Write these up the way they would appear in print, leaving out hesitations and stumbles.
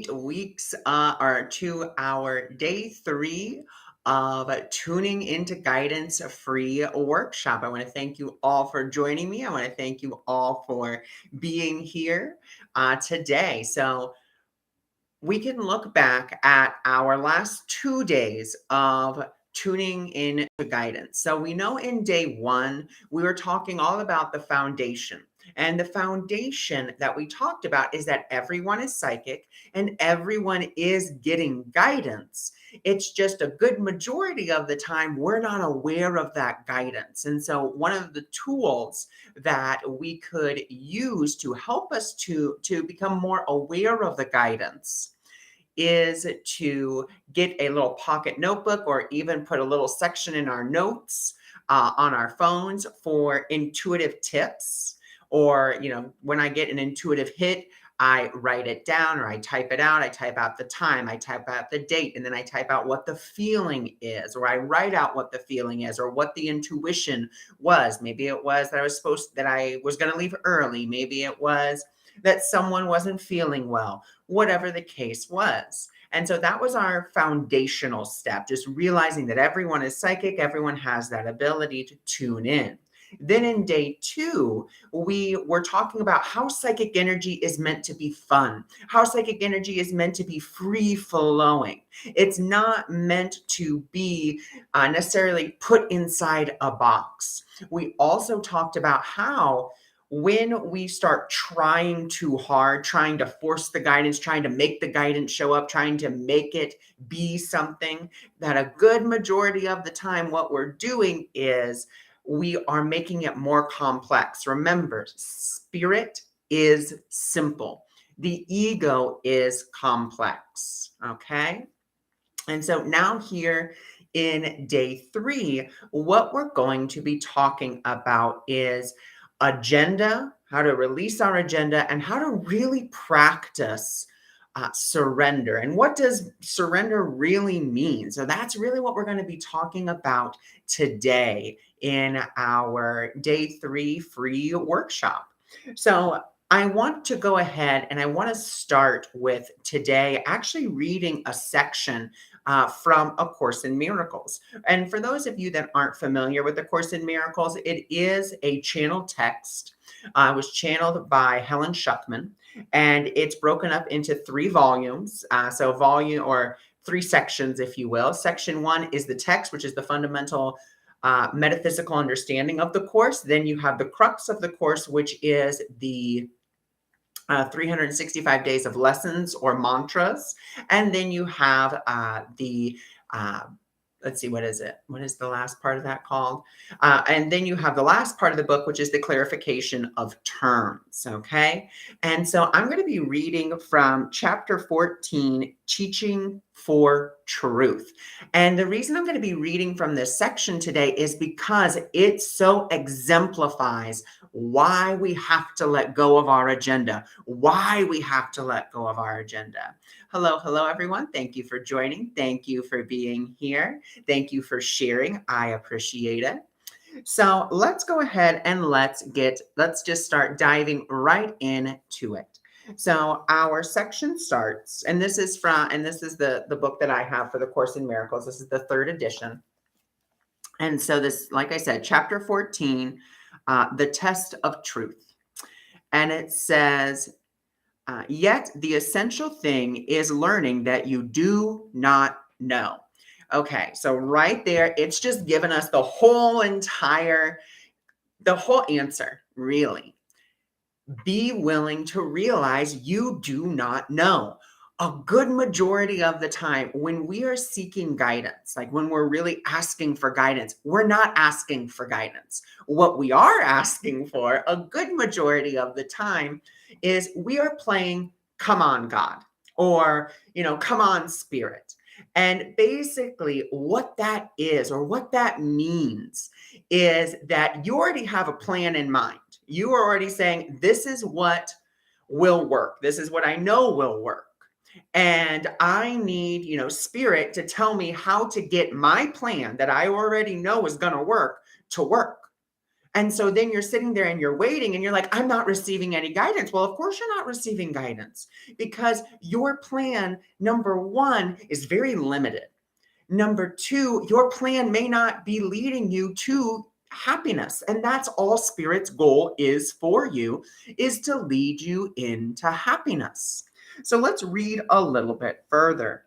8 weeks or to our day 3 of tuning into guidance free workshop. I want to thank you all for joining me. I want to thank you all for being here today. So we can look back at our last 2 days of tuning in to guidance. So we know in day 1, we were talking all about the foundation. And the foundation that we talked about is that everyone is psychic and everyone is getting guidance. It's just a good majority of the time we're not aware of that guidance. And so one of the tools that we could use to help us to become more aware of the guidance is to get a little pocket notebook or even put a little section in our notes on our phones for intuitive tips. Or, when I get an intuitive hit, I write it down or I type it out. I type out the time, I type out the date, and then I type out what the feeling is, or I write out what the feeling is or what the intuition was. Maybe it was that I was going to leave early. Maybe it was that someone wasn't feeling well, whatever the case was. And so that was our foundational step, just realizing that everyone is psychic, everyone has that ability to tune in. Then in day 2, we were talking about how psychic energy is meant to be fun, how psychic energy is meant to be free flowing. It's not meant to be necessarily put inside a box. We also talked about how when we start trying too hard, trying to force the guidance, trying to make the guidance show up, trying to make it be something, that a good majority of the time, what we're doing is we are making it more complex. Remember, spirit is simple. The ego is complex. Okay. And so now here in day 3, what we're going to be talking about is agenda, how to release our agenda, and how to really practice surrender. And what does surrender really mean? So that's really what we're going to be talking about today in our day 3 free workshop. So I want to go ahead and I want to start with today actually reading a section from A Course in Miracles. And for those of you that aren't familiar with A Course in Miracles, it is a channeled text. It was channeled by Helen Schuckman, and it's broken up into 3 volumes. So volume or 3 sections, if you will. Section 1 is the text, which is the fundamental metaphysical understanding of the Course. Then you have the crux of the Course, which is the 365 days of lessons or mantras. And then you have let's see, what is it? What is the last part of that called? And then you have the last part of the book, which is the clarification of terms. Okay. And so I'm going to be reading from chapter 14, Teaching for Truth. And the reason I'm going to be reading from this section today is because it so exemplifies why we have to let go of our agenda, why we have to let go of our agenda. Hello, everyone. Thank you for joining. Thank you for being here. Thank you for sharing. I appreciate it. So let's go ahead and let's just start diving right into it. So our section starts, and this is the book that I have for the Course in Miracles. This is the 3rd edition. And so this, like I said, chapter 14, the test of truth. And it says, yet the essential thing is learning that you do not know. Okay, so right there, it's just given us the whole answer, really. Be willing to realize you do not know. A good majority of the time, when we are seeking guidance, like when we're really asking for guidance, we're not asking for guidance. What we are asking for, a good majority of the time, is we are playing, come on, God, or, come on, Spirit. And basically what that is, or what that means, is that you already have a plan in mind. You are already saying, this is what will work. This is what I know will work. And I need, Spirit to tell me how to get my plan that I already know is going to work. And so then you're sitting there and you're waiting and you're like, I'm not receiving any guidance. Well, of course you're not receiving guidance because your plan, number one, is very limited. Number two, your plan may not be leading you to happiness. And that's all Spirit's goal is for you, is to lead you into happiness. So let's read a little bit further.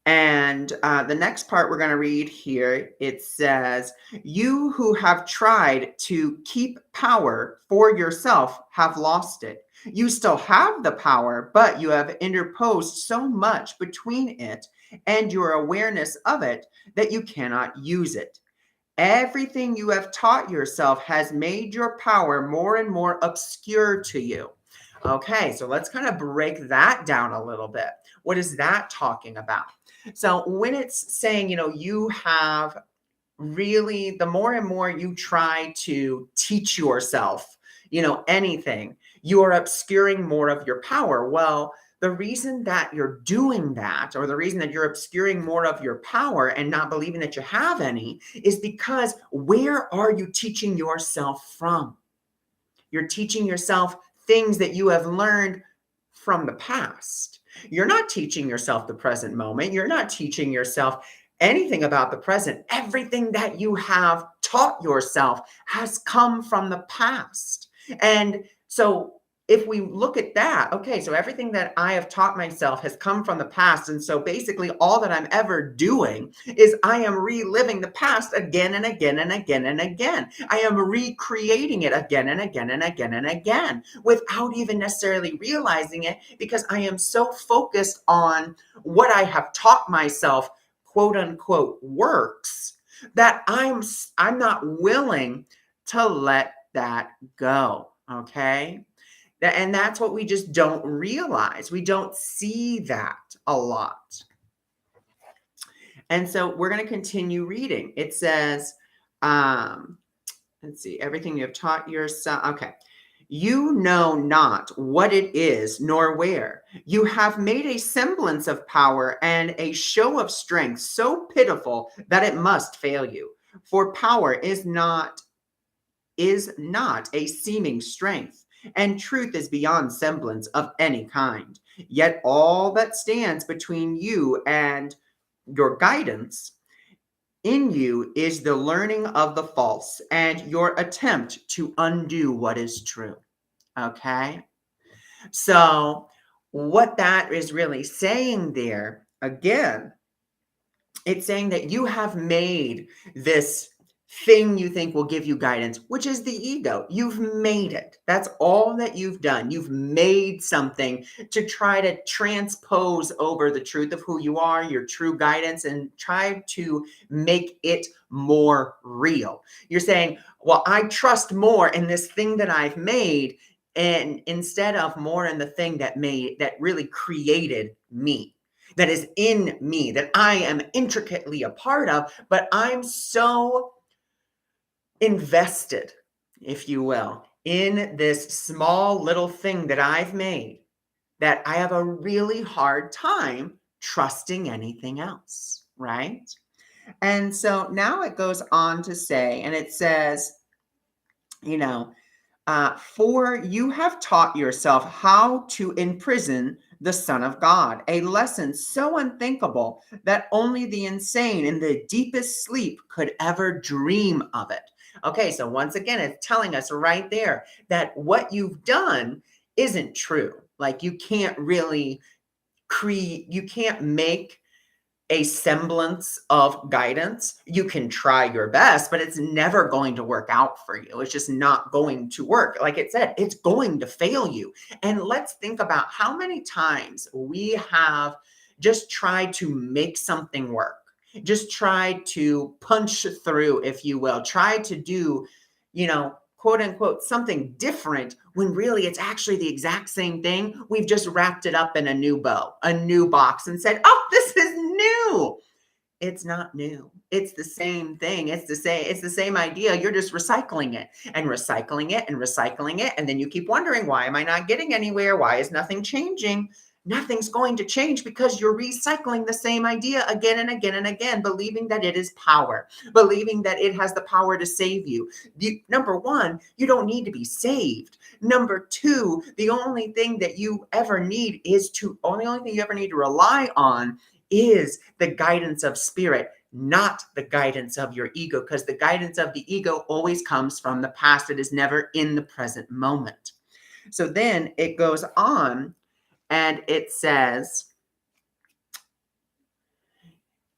And the next part we're going to read here, it says, you who have tried to keep power for yourself have lost it. You still have the power, but you have interposed so much between it and your awareness of it that you cannot use it. Everything you have taught yourself has made your power more and more obscure to you. Okay, so let's kind of break that down a little bit. What is that talking about? So when it's saying, you have really, the more and more you try to teach yourself, anything, you are obscuring more of your power. Well, the reason that you're doing that, or the reason that you're obscuring more of your power and not believing that you have any, is because where are you teaching yourself from? You're teaching yourself things that you have learned from the past. You're not teaching yourself the present moment. You're not teaching yourself anything about the present. Everything that you have taught yourself has come from the past. And so if we look at that, okay, so everything that I have taught myself has come from the past. And so basically all that I'm ever doing is I am reliving the past again and again and again and again. I am recreating it again and again and again and again without even necessarily realizing it, because I am so focused on what I have taught myself, quote unquote, works, that I'm not willing to let that go. Okay. And that's what we just don't realize. We don't see that a lot. And so we're going to continue reading. It says, let's see, everything you have taught yourself. Okay. You know not what it is, nor where. You have made a semblance of power and a show of strength so pitiful that it must fail you. For power is not a seeming strength, and truth is beyond semblance of any kind. Yet all that stands between you and your guidance in you is the learning of the false and your attempt to undo what is true. Okay? So what that is really saying there, again, it's saying that you have made this thing you think will give you guidance, which is the ego. You've made it. That's all that you've done. You've made something to try to transpose over the truth of who you are, your true guidance, and try to make it more real. You're saying, well, I trust more in this thing that I've made, and instead of more in the thing that really created me, that is in me, that I am intricately a part of, but I'm so invested, if you will, in this small little thing that I've made that I have a really hard time trusting anything else, right? And so now it goes on to say, and it says, for you have taught yourself how to imprison the Son of God, a lesson so unthinkable that only the insane in the deepest sleep could ever dream of it. Okay, so once again, it's telling us right there that what you've done isn't true. Like you can't really you can't make a semblance of guidance. You can try your best, but it's never going to work out for you. It's just not going to work. Like it said, it's going to fail you. And let's think about how many times we have just tried to make something work, just tried to punch through, if you will, try to do, quote unquote, something different when really it's actually the exact same thing. We've just wrapped it up in a new bow, a new box, and said, oh, this is new. It's not new. It's the same thing. It's the same idea. You're just recycling it and recycling it and recycling it. And then you keep wondering, why am I not getting anywhere? Why is nothing changing? nothing's going to change because you're recycling the same idea again and again and again, believing that it is power, believing that it has the power to save you. Number one, you don't need to be saved. Number two, the only thing that you ever need is to, only thing you ever need to rely on is the guidance of spirit, not the guidance of your ego, because the guidance of the ego always comes from the past. It is never in the present moment. So then it goes on and it says,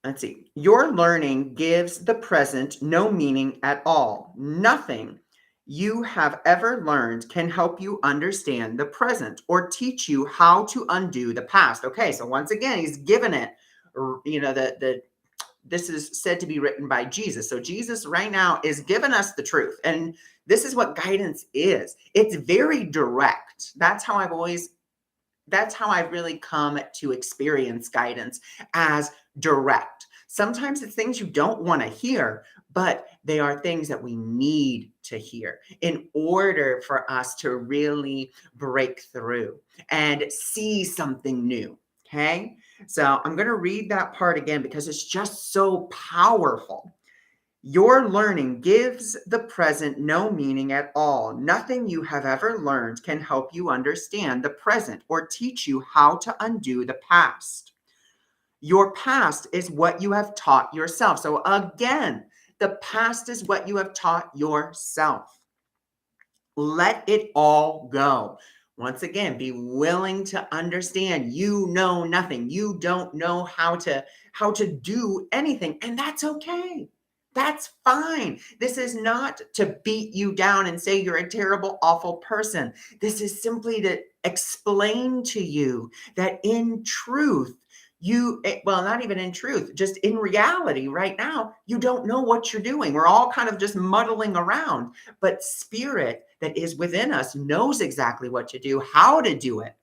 let's see, your learning gives the present no meaning at all. Nothing you have ever learned can help you understand the present or teach you how to undo the past. Okay, so once again, he's given it, this is said to be written by Jesus. So Jesus right now is giving us the truth. And this is what guidance is. It's very direct. That's how I've really come to experience guidance, as direct. Sometimes it's things you don't want to hear, but they are things that we need to hear in order for us to really break through and see something new. Okay. So I'm going to read that part again because it's just so powerful. Your learning gives the present no meaning at all. Nothing you have ever learned can help you understand the present or teach you how to undo the past. Your past is what you have taught yourself. So again, the past is what you have taught yourself. Let it all go. Once again, be willing to understand you know nothing. You don't know how to do anything, and that's okay. That's fine. This is not to beat you down and say you're a terrible, awful person. This is simply to explain to you that in truth, well, not even in truth, just in reality right now, you don't know what you're doing. We're all kind of just muddling around, but spirit that is within us knows exactly what to do, how to do it.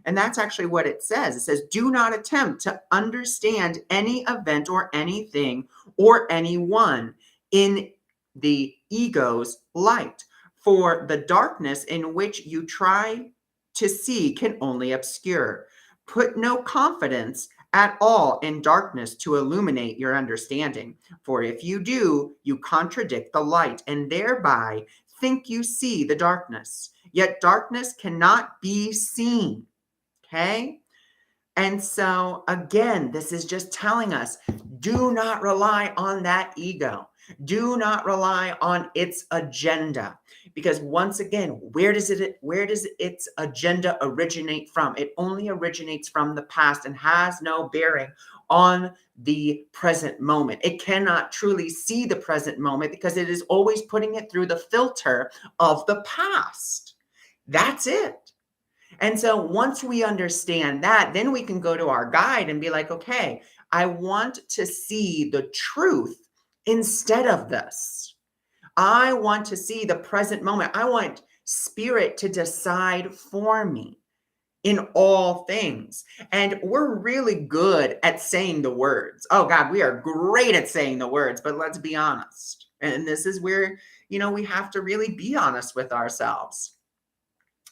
And that's actually what it says. It says, do not attempt to understand any event or anything or anyone in the ego's light. For the darkness in which you try to see can only obscure. Put no confidence at all in darkness to illuminate your understanding. For if you do, you contradict the light and thereby think you see the darkness. Yet darkness cannot be seen. Okay? And so, again, this is just telling us, do not rely on that ego. Do not rely on its agenda. Because once again, where does its agenda originate from? It only originates from the past and has no bearing on the present moment. It cannot truly see the present moment because it is always putting it through the filter of the past. That's it. And so once we understand that, then we can go to our guide and be like, okay, I want to see the truth instead of this. I want to see the present moment. I want spirit to decide for me in all things. And we're really good at saying the words. Oh God, we are great at saying the words, but let's be honest. And this is where, we have to really be honest with ourselves.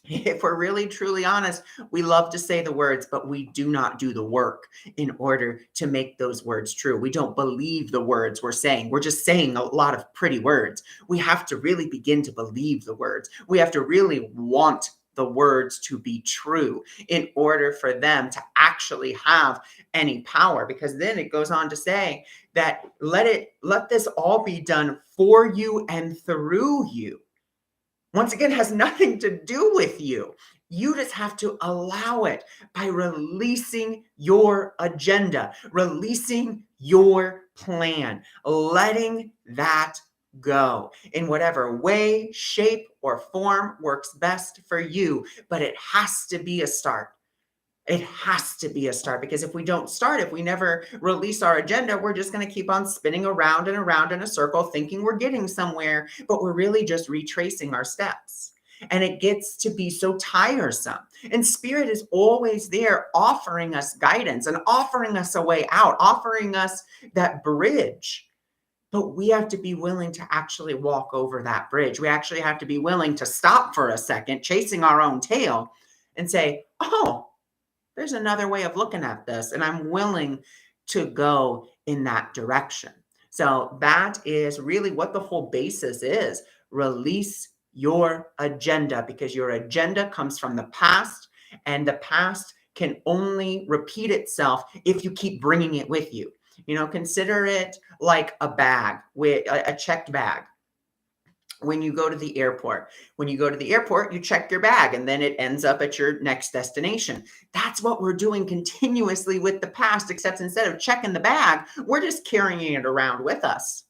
If we're really truly honest, we love to say the words, but we do not do the work in order to make those words true. We don't believe the words we're saying. We're just saying a lot of pretty words. We have to really begin to believe the words. We have to really want the words to be true in order for them to actually have any power. Because then it goes on to say that let this all be done for you and through you. Once again, has nothing to do with you. You just have to allow it by releasing your agenda, releasing your plan, letting that go in whatever way, shape, or form works best for you. But it has to be a start. It has to be a start, because if we don't start, if we never release our agenda, we're just going to keep on spinning around and around in a circle thinking we're getting somewhere, but we're really just retracing our steps. And it gets to be so tiresome. And spirit is always there offering us guidance and offering us a way out, offering us that bridge. But we have to be willing to actually walk over that bridge. We actually have to be willing to stop for a second, chasing our own tail, and say, oh, there's another way of looking at this, and I'm willing to go in that direction. So that is really what the whole basis is. Release your agenda because your agenda comes from the past, and the past can only repeat itself if you keep bringing it with you. Consider it like a bag, with a checked bag. When you go to the airport. When you go to the airport, you check your bag and then it ends up at your next destination. That's what we're doing continuously with the past, except instead of checking the bag, we're just carrying it around with us.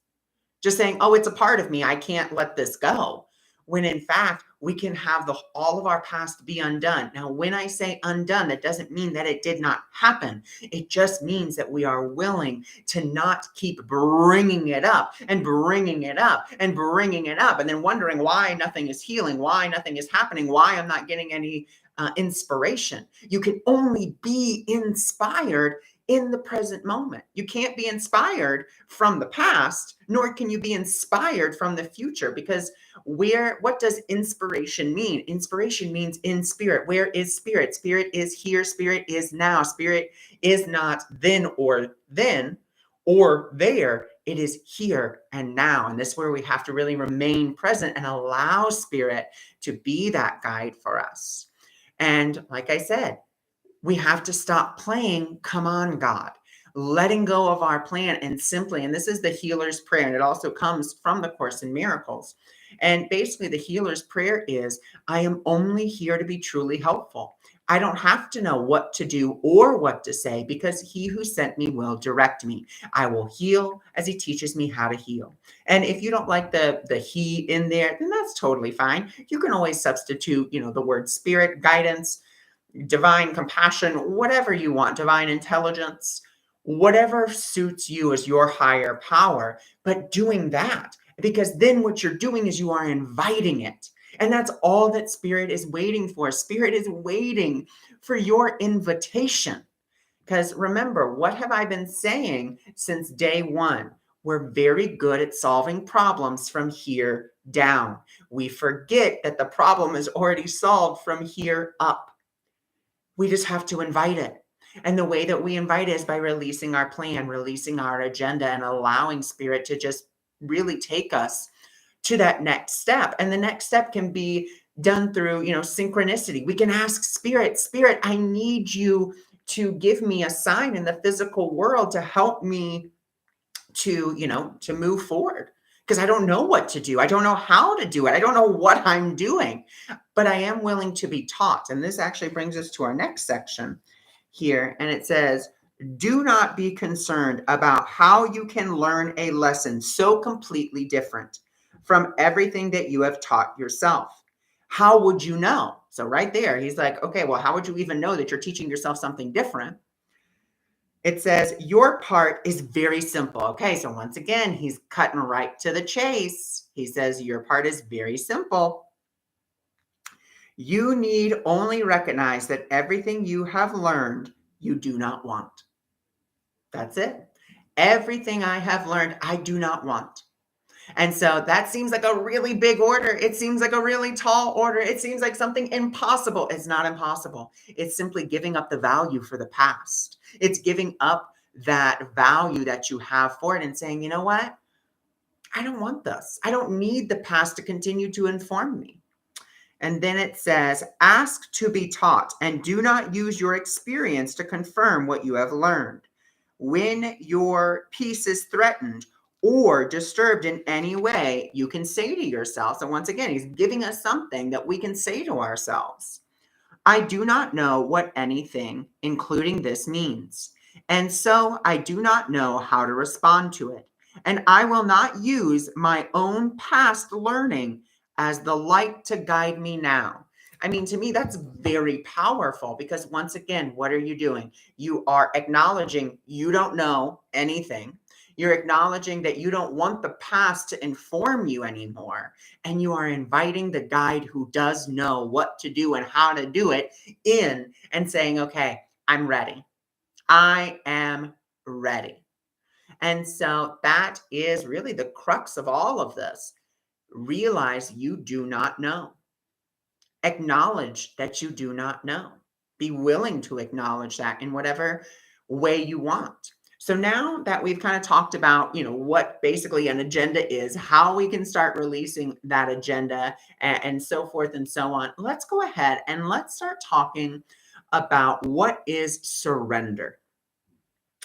Just saying, oh, it's a part of me. I can't let this go. When in fact, we can have all of our past be undone. Now, when I say undone, that doesn't mean that it did not happen. It just means that we are willing to not keep bringing it up and bringing it up and bringing it up and then wondering why nothing is healing, why nothing is happening, why I'm not getting any inspiration. You can only be inspired in the present moment. You can't be inspired from the past, nor can you be inspired from the future, because what does inspiration mean? Inspiration means in spirit. Where is spirit? Spirit is here. Spirit is now. Spirit is not then or there. It is here and now. And this is where we have to really remain present and allow spirit to be that guide for us. And like I said, we have to stop playing, come on, God, letting go of our plan and this is the healer's prayer. And it also comes from the Course in Miracles. And basically the healer's prayer is, I am only here to be truly helpful. I don't have to know what to do or what to say because he who sent me will direct me. I will heal as he teaches me how to heal. And if you don't like the he in there, then that's totally fine. You can always substitute, the word spirit, guidance, divine compassion, whatever you want, divine intelligence, whatever suits you as your higher power, but doing that, because then what you're doing is you are inviting it. And that's all that spirit is waiting for. Spirit is waiting for your invitation. Because remember, what have I been saying since day one? We're very good at solving problems from here down. We forget that the problem is already solved from here up. We just have to invite it. And the way that we invite it is by releasing our plan, releasing our agenda, and allowing spirit to just really take us to that next step. And the next step can be done through, synchronicity. We can ask spirit, I need you to give me a sign in the physical world to help me to move forward, because I don't know what to do. I don't know how to do it. I don't know what I'm doing, but I am willing to be taught. And this actually brings us to our next section here. And it says, do not be concerned about how you can learn a lesson so completely different from everything that you have taught yourself. How would you know? So right there, he's like, okay, well, how would you even know that you're teaching yourself something different? It says, your part is very simple. Okay, so once again, he's cutting right to the chase. He says, your part is very simple. You need only recognize that everything you have learned, you do not want. That's it. Everything I have learned, I do not want. And so that seems like a really big order. It seems like a really tall order. It seems like something impossible. It's not impossible. It's simply giving up the value for the past. It's giving up that value that you have for it and saying, you know what? I don't want this. I don't need the past to continue to inform me. And then it says, ask to be taught and do not use your experience to confirm what you have learned. When your peace is threatened or disturbed in any way, you can say to yourself, and once again, he's giving us something that we can say to ourselves. I do not know what anything, including this, means. And so I do not know how to respond to it. And I will not use my own past learning as the light to guide me now. I mean, to me, that's very powerful because once again, what are you doing? You are acknowledging you don't know anything. You're acknowledging that you don't want the past to inform you anymore. And you are inviting the guide who does know what to do and how to do it in and saying, okay, I'm ready. I am ready. And so that is really the crux of all of this. Realize you do not know. Acknowledge that you do not know. Be willing to acknowledge that in whatever way you want. So now that we've kind of talked about, what basically an agenda is, how we can start releasing that agenda and so forth and so on, let's go ahead and let's start talking about what is surrender.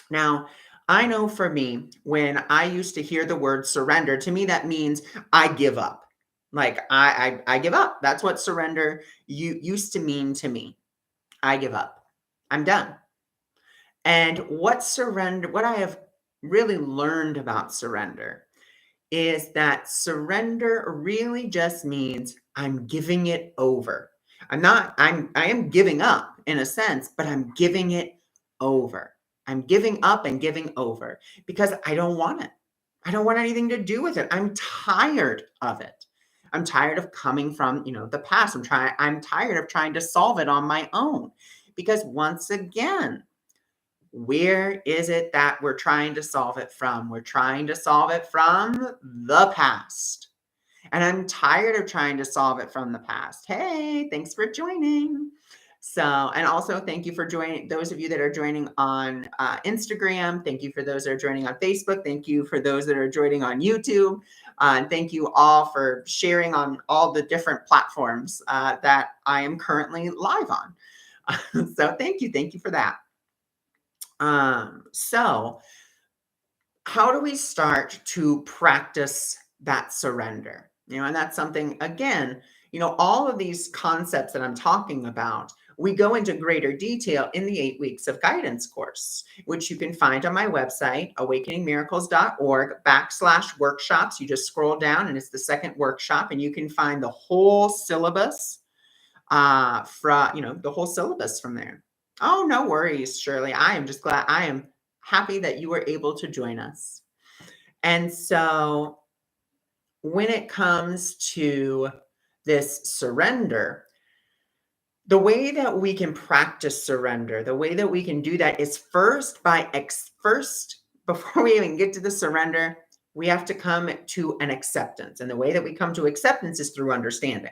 Now, I know for me, when I used to hear the word surrender, to me that means I give up. Like I give up. That's what surrender used to mean to me. I give up. I'm done. And what I have really learned about surrender is that surrender really just means I'm giving it over. I am giving up in a sense, but I'm giving it over. I'm giving up and giving over because I don't want it. I don't want anything to do with it. I'm tired of it. I'm tired of coming from, the past. I'm tired of trying to solve it on my own. Because once again, where is it that we're trying to solve it from? We're trying to solve it from the past. And I'm tired of trying to solve it from the past. Hey, thanks for joining. So, and also thank you for joining those of you that are joining on Instagram. Thank you for those that are joining on Facebook. Thank you for those that are joining on YouTube. And thank you all for sharing on all the different platforms that I am currently live on. So thank you. Thank you for that. So how do we start to practice that surrender? And that's something, again, all of these concepts that I'm talking about, we go into greater detail in the 8 weeks of guidance course, which you can find on my website, awakeningmiracles.org/workshops. You just scroll down and it's the second workshop, and you can find the whole syllabus the whole syllabus from there. Oh, no worries, Shirley. I am happy that you were able to join us. And so when it comes to this surrender, the way that we can practice surrender, the way that we can do that is first, before we even get to the surrender, we have to come to an acceptance. And the way that we come to acceptance is through understanding.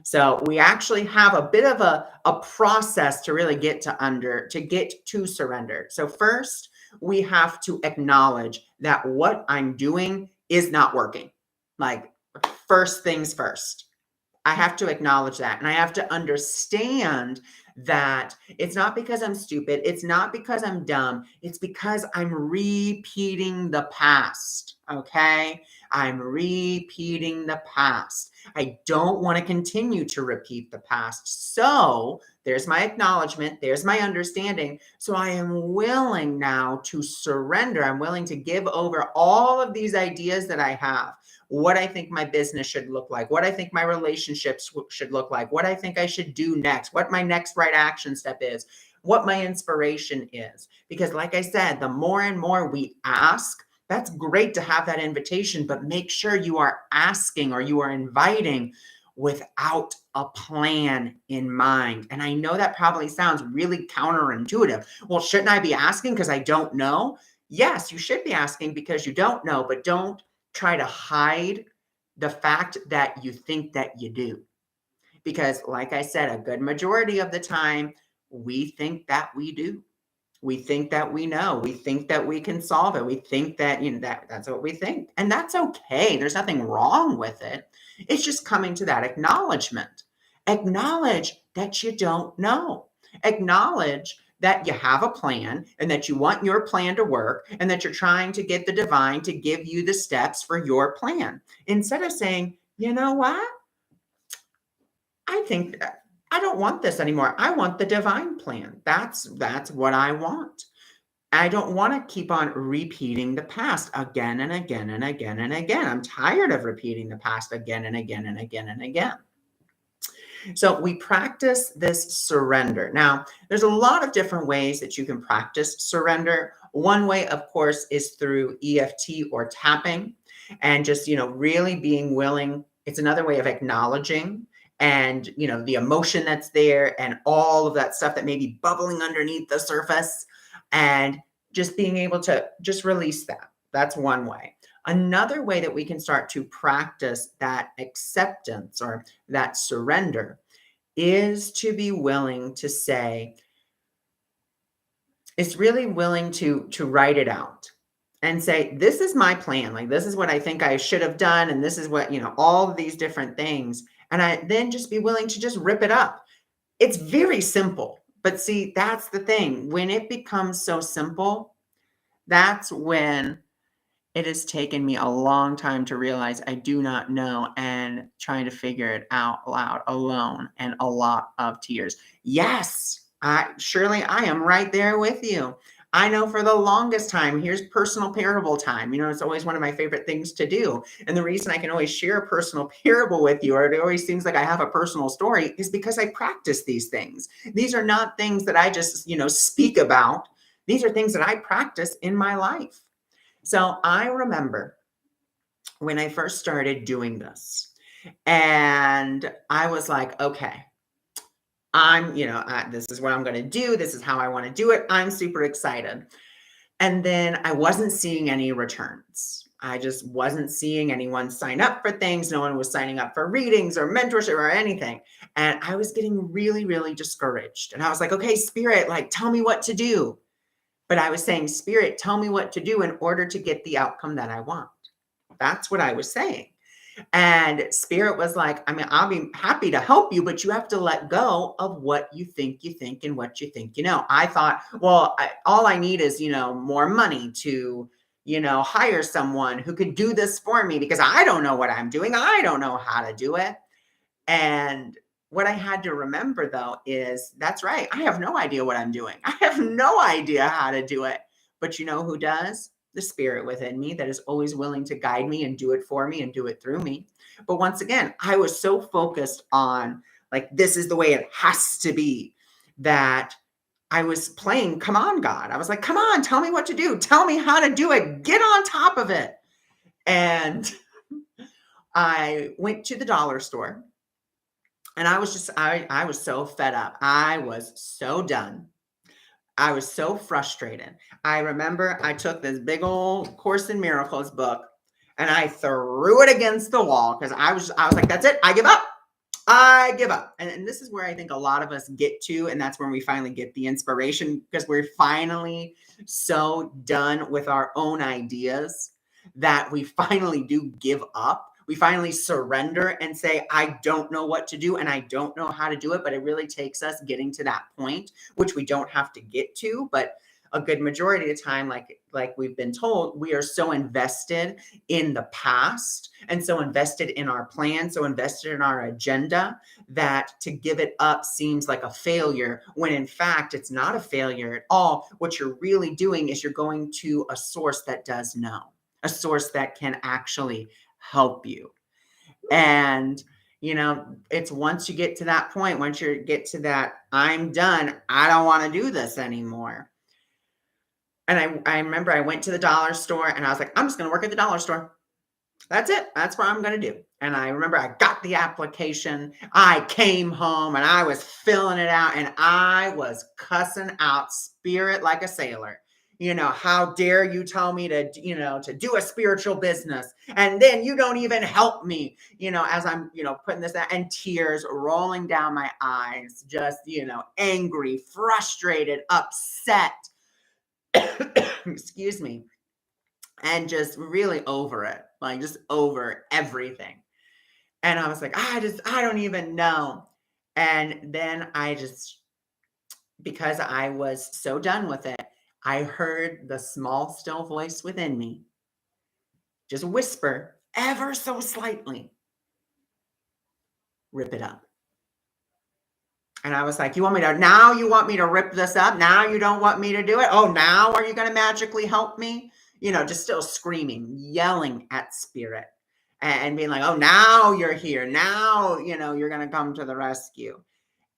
So we actually have a bit of a process to really get to surrender. So first, we have to acknowledge that what I'm doing is not working. Like, first things first. I have to acknowledge that. And I have to understand that it's not because I'm stupid. It's not because I'm dumb. It's because I'm repeating the past. Okay. I'm repeating the past. I don't want to continue to repeat the past. So there's my acknowledgement. There's my understanding. So I am willing now to surrender. I'm willing to give over all of these ideas that I have. What I think my business should look like, what I think my relationships should look like, what I think I should do next, what my next right action step is, what my inspiration is. Because like I said, the more and more we ask, that's great to have that invitation, but make sure you are asking or you are inviting without a plan in mind. And I know that probably sounds really counterintuitive. Well, shouldn't I be asking because I don't know? Yes, you should be asking because you don't know, but don't try to hide the fact that you think that you do. Because like I said, a good majority of the time, we think that we do. We think that we know. We think that we can solve it. We think that, that's what we think. And that's okay. There's nothing wrong with it. It's just coming to that acknowledgement. Acknowledge that you don't know. Acknowledge that you have a plan and that you want your plan to work and that you're trying to get the divine to give you the steps for your plan. Instead of saying, you know what? I think I don't want this anymore. I want the divine plan. That's what I want. I don't want to keep on repeating the past again and again and again and again. I'm tired of repeating the past again and again and again and again. So we practice this surrender. Now, there's a lot of different ways that you can practice surrender. One way, of course, is through EFT or tapping and just, really being willing. It's another way of acknowledging and, the emotion that's there and all of that stuff that may be bubbling underneath the surface and just being able to just release that. That's one way. Another way that we can start to practice that acceptance or that surrender is to be willing to say, it's really willing to write it out and say, this is my plan. Like, this is what I think I should have done. And this is what, all of these different things. And I then just be willing to just rip it up. It's very simple. But see, that's the thing. When it becomes so simple, that's when it has taken me a long time to realize I do not know and trying to figure it out loud alone and a lot of tears. Yes, I am right there with you. I know for the longest time, here's personal parable time. It's always one of my favorite things to do. And the reason I can always share a personal parable with you, or it always seems like I have a personal story, is because I practice these things. These are not things that I just, speak about. These are things that I practice in my life. So I remember when I first started doing this, and I was like, okay, this is what I'm going to do. This is how I want to do it. I'm super excited. And then I wasn't seeing any returns. I just wasn't seeing anyone sign up for things. No one was signing up for readings or mentorship or anything. And I was getting really, really discouraged. And I was like, okay, Spirit, like, tell me what to do. But I was saying, Spirit, tell me what to do in order to get the outcome that I want. That's what I was saying. And Spirit was like, I mean, I'll be happy to help you, but you have to let go of what you think, and what you think. I thought, well, all I need is, more money to, hire someone who could do this for me, because I don't know what I'm doing. I don't know how to do it. And what I had to remember, though, is that's right. I have no idea what I'm doing. I have no idea how to do it. But you know who does? The Spirit within me that is always willing to guide me and do it for me and do it through me. But once again, I was so focused on, like, this is the way it has to be, that I was playing, come on, God. I was like, come on, tell me what to do. Tell me how to do it. Get on top of it. And I went to the dollar store. And I was just, I was so fed up. I was so done. I was so frustrated. I remember I took this big old Course in Miracles book and I threw it against the wall because I was like, that's it. I give up. I give up. And this is where I think a lot of us get to. And that's when we finally get the inspiration, because we're finally so done with our own ideas that we finally do give up. We finally surrender and say, I don't know what to do and I don't know how to do it. But it really takes us getting to that point, which we don't have to get to. But a good majority of the time, like we've been told, we are so invested in the past and so invested in our plan, so invested in our agenda, that to give it up seems like a failure, when in fact it's not a failure at all. What you're really doing is you're going to a source that does know, a source that can actually help you. And it's once you get to that point, once you get to that, I'm done, I don't want to do this anymore. And I remember I went to the dollar store and I was like, I'm just going to work at the dollar store. That's it. That's what I'm going to do. And I remember I got the application. I came home and I was filling it out and I was cussing out Spirit like a sailor. How dare you tell me to do a spiritual business, and then you don't even help me, as I'm, putting this out, and tears rolling down my eyes, just, angry, frustrated, upset, excuse me, and just really over it, like just over everything. And I was like, I don't even know. And then because I was so done with it, I heard the small, still voice within me just whisper ever so slightly, rip it up. And I was like, you want me to rip this up? Now you don't want me to do it? Oh, now are you going to magically help me? Just still screaming, yelling at Spirit and being like, oh, now you're here. Now, you're going to come to the rescue.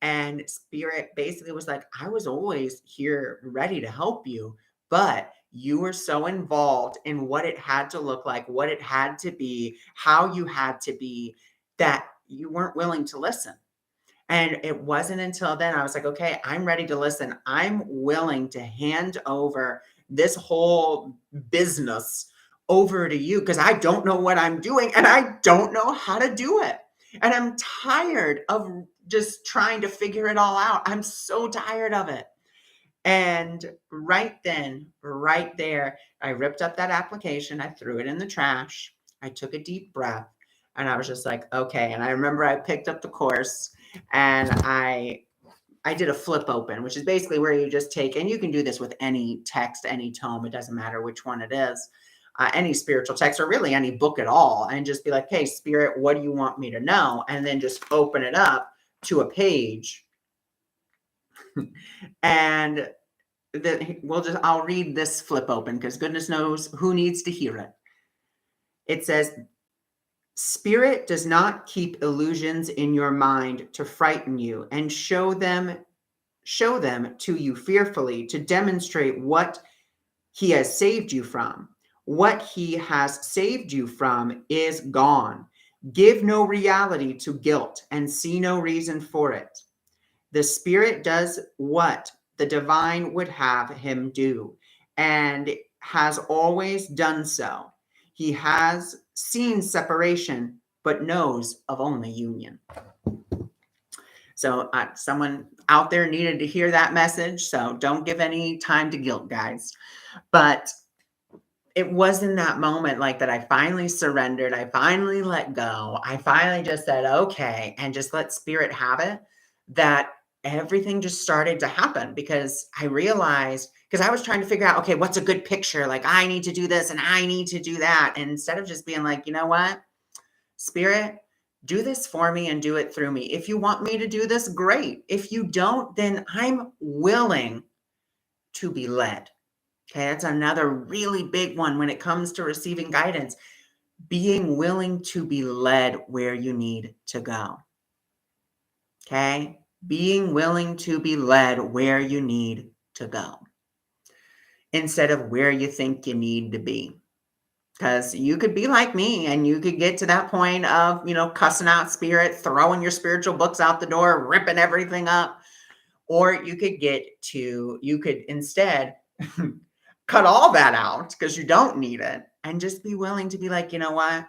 And Spirit basically was like, I was always here ready to help you, but you were so involved in what it had to look like, what it had to be, how you had to be, that you weren't willing to listen. And it wasn't until then I was like, okay, I'm ready to listen. I'm willing to hand over this whole business over to you, because I don't know what I'm doing and I don't know how to do it. And I'm tired of just trying to figure it all out. I'm so tired of it. And right then, right there, I ripped up that application. I threw it in the trash. I took a deep breath and I was just like, okay. And I remember I picked up the course and I did a flip open, which is basically where you just take, and you can do this with any text, any tome, it doesn't matter which one it is, any spiritual text or really any book at all, and just be like, hey, Spirit, what do you want me to know? And then just open it up to a page. And I'll read this flip open because goodness knows who needs to hear it. It says, Spirit does not keep illusions in your mind to frighten you and show them to you fearfully to demonstrate what he has saved you from. What he has saved you from is gone. Give no reality to guilt and see no reason for it. The Spirit does what the divine would have him do and has always done so. He has seen separation, but knows of only union. So someone out there needed to hear that message. So don't give any time to guilt, guys. But it was in that moment like that I finally surrendered. I finally let go. I finally just said, okay, and just let Spirit have it, that everything just started to happen because I realized, because I was trying to figure out, okay, what's a good picture? Like I need to do this and I need to do that. And instead of just being like, you know what, Spirit, do this for me and do it through me. If you want me to do this, great. If you don't, then I'm willing to be led. Okay, that's another really big one when it comes to receiving guidance. Being willing to be led where you need to go. Okay, being willing to be led where you need to go instead of where you think you need to be. Because you could be like me and you could get to that point of, cussing out Spirit, throwing your spiritual books out the door, ripping everything up. Or you could instead cut all that out because you don't need it and just be willing to be like, you know what?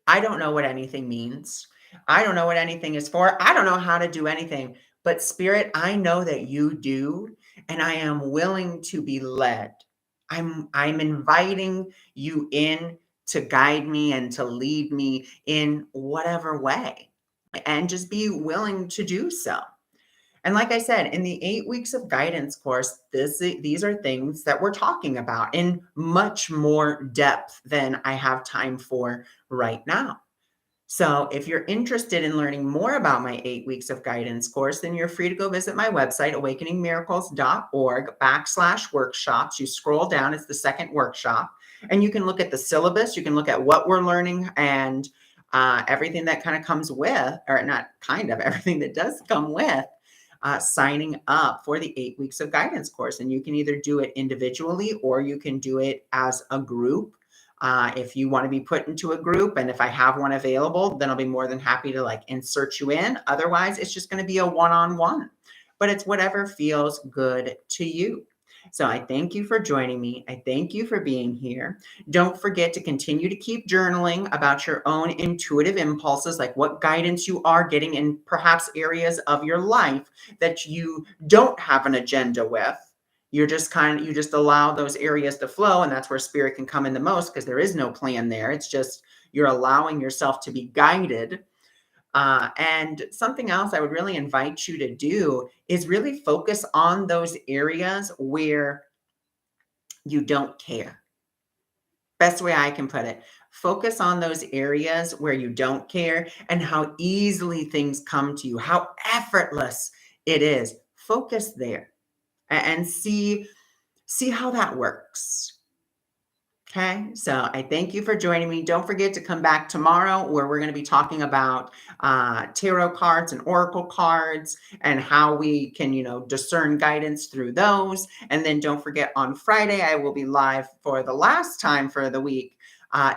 I don't know what anything means. I don't know what anything is for. I don't know how to do anything. But Spirit, I know that you do, and I am willing to be led. I'm inviting you in to guide me and to lead me in whatever way, and just be willing to do so. And like I said, in the 8 weeks of guidance course, these are things that we're talking about in much more depth than I have time for right now. So if you're interested in learning more about my 8 weeks of guidance course, then you're free to go visit my website, awakeningmiracles.org/workshops. You scroll down, it's the second workshop, and you can look at the syllabus. You can look at what we're learning and everything that kind of comes with, or not kind of, everything that does come with signing up for the 8 weeks of guidance course. And you can either do it individually or you can do it as a group. If you want to be put into a group, and if I have one available, then I'll be more than happy to insert you in. Otherwise, it's just going to be a one-on-one, but it's whatever feels good to you. So I thank you for joining me. I thank you for being here. Don't forget to continue to keep journaling about your own intuitive impulses, like what guidance you are getting in perhaps areas of your life that you don't have an agenda with. You just allow those areas to flow, and that's where Spirit can come in the most, because there is no plan there. It's just you're allowing yourself to be guided. And something else I would really invite you to do is really focus on those areas where you don't care. Best way I can put it. Focus on those areas where you don't care and how easily things come to you, how effortless it is. Focus there and see how that works. Okay, so I thank you for joining me. Don't forget to come back tomorrow, where we're going to be talking about tarot cards and oracle cards and how we can, discern guidance through those. And then don't forget, on Friday, I will be live for the last time for the week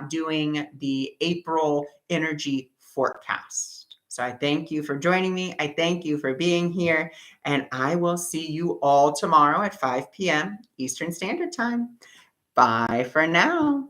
doing the April energy forecast. So I thank you for joining me. I thank you for being here. And I will see you all tomorrow at 5 p.m. Eastern Standard Time. Bye for now.